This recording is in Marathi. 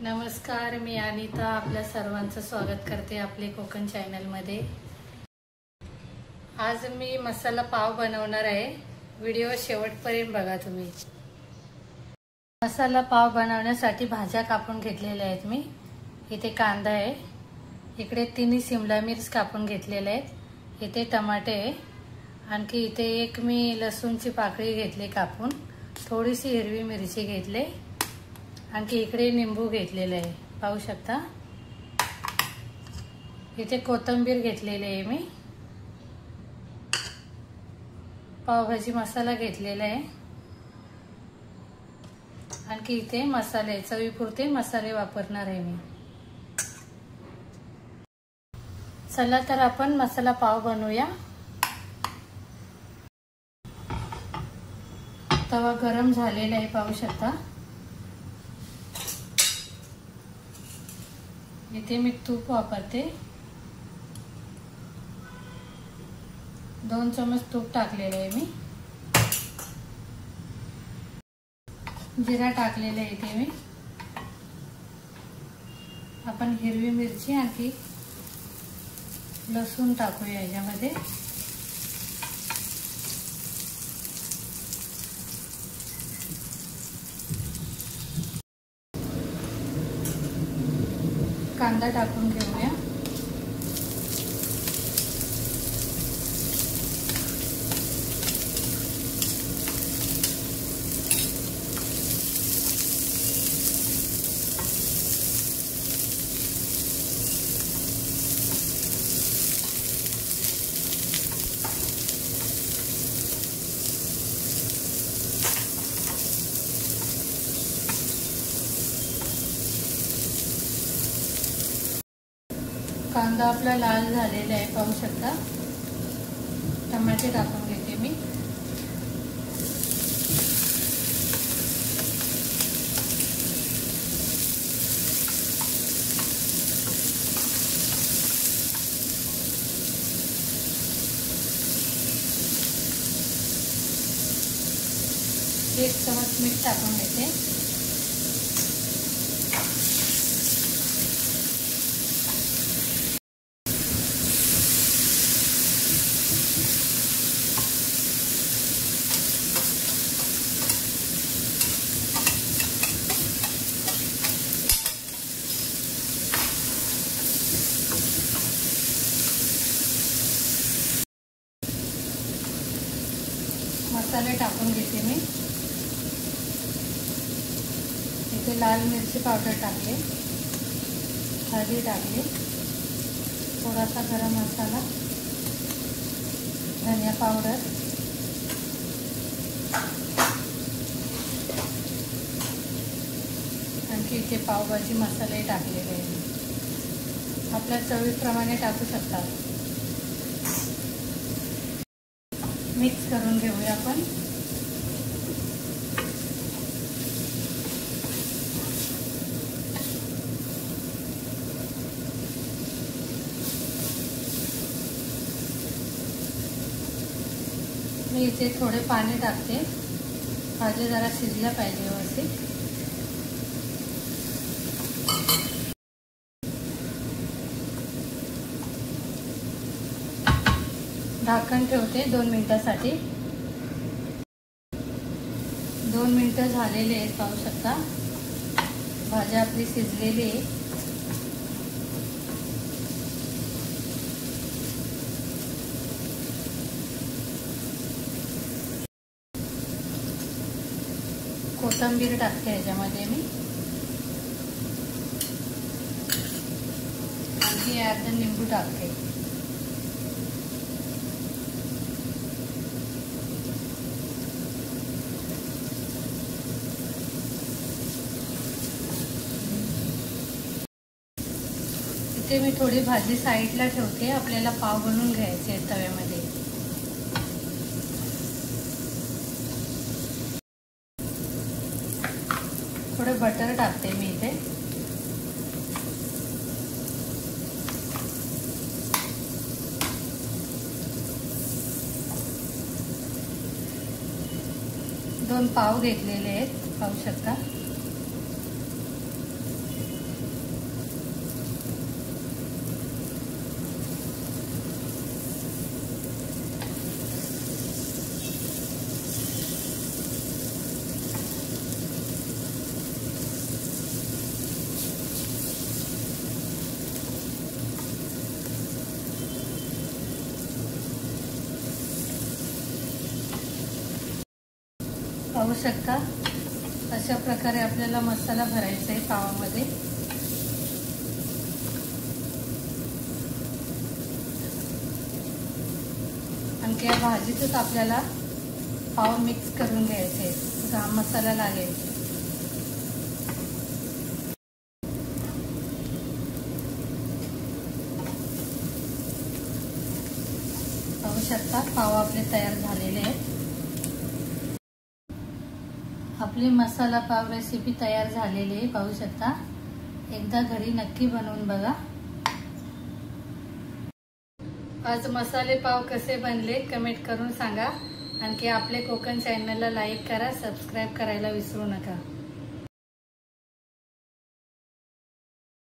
नमस्कार, मी अनिता आपल्या सर्वांचं स्वागत करते आपले कोकण चॅनलमध्ये। आज मी मसाला पाव बनवणार आहे। व्हिडिओ शेवटपर्यंत बघा तुम्ही। मसाला पाव बनवण्यासाठी भाज्या कापून घेतलेल्या आहेत मी। इथे कांदा आहे, इकडे 3 शिमला मिर्च कापून घेतलेल्या आहेत, इथे टमाटे आहे, आणखी इथे एक मी लसूणची पाकळी घेतली कापून, थोडीशी हिरवी मिरची घेतली, आणखी इकडे निंबू घेतलेले आहे, पाहू शकता। इथे कोथिंबीर घेतलेली आहे मी। पावभाजी मसाला घेतलेला आहे, आणखी इथे मसाले, चवीपुरते मसाले वापरणार आहे मी। चला तर आपण मसाला पाव बनवूया। तवा गरम झालेला आहे, पाहू शकता। इथे मी तूप वापरते, 2 चमच तूप टाकलेले आहे मी। जिरा टाकलेला आहे इथे मी। आपण हिरवी मिरची आणखी लसूण टाकूया याच्यामध्ये। कांदा टाकून घेऊया। कांदा आपला लाल झालेला आहे, पाहू शकता। टमाटे टाकून घेते मी। एक चमच मीठ टाकून घेते। मसाले टाकून घेते मी। इथे लाल मिरची पावडर टाकले, हळदी टाकली, थोडासा गरम मसाला, धनिया पावडर, आणखी इथे पावभाजी मसाले टाकलेले आहे। आपल्या चवीप्रमाणे टाकू शकतात। मिक्स करून घेऊया आपण। मी इथे थोडे पाणी टाकते, भाजी जरा शिजल्या पाहिजे व्यवस्थित। झाकण ठेवते 2 मिनिटांसाठी। 2 मिनिटं झालेले आहेत, पाहू शकता। भाजी आपली शिजलेली आहे। कोथिंबीर टाकते याच्यामध्ये मी, आणखी अर्धा लिंबू टाकते। इथे मी थोडी भाजी साईडला ठेवते, आपल्याला पाव बनवून घ्यायचे आहेत तव्यामध्ये। थोडं बटर टाकते मी इथे। दोन पाव घेतलेले आहेत, पाहू शकता। पाहू शकता अशा प्रकारे आपल्याला मसाला भरायचा आहे पावामध्ये। आणखी या भाजीतच आपल्याला पाव मिक्स करून घ्यायचे, हा मसाला लागेल। पाहू शकता पाव आपले तयार झालेले आहेत। आपली मसाला पाव रेसिपी तयार झालेली आहे, पाहू शकता। एकदा घरी नक्की बनवून बघा। आज मसाले पाव कसे बनले कमेंट करून सांगा। आणखी आपले कोकण चॅनलला लाईक करा, सबस्क्राइब करायला विसरू नका।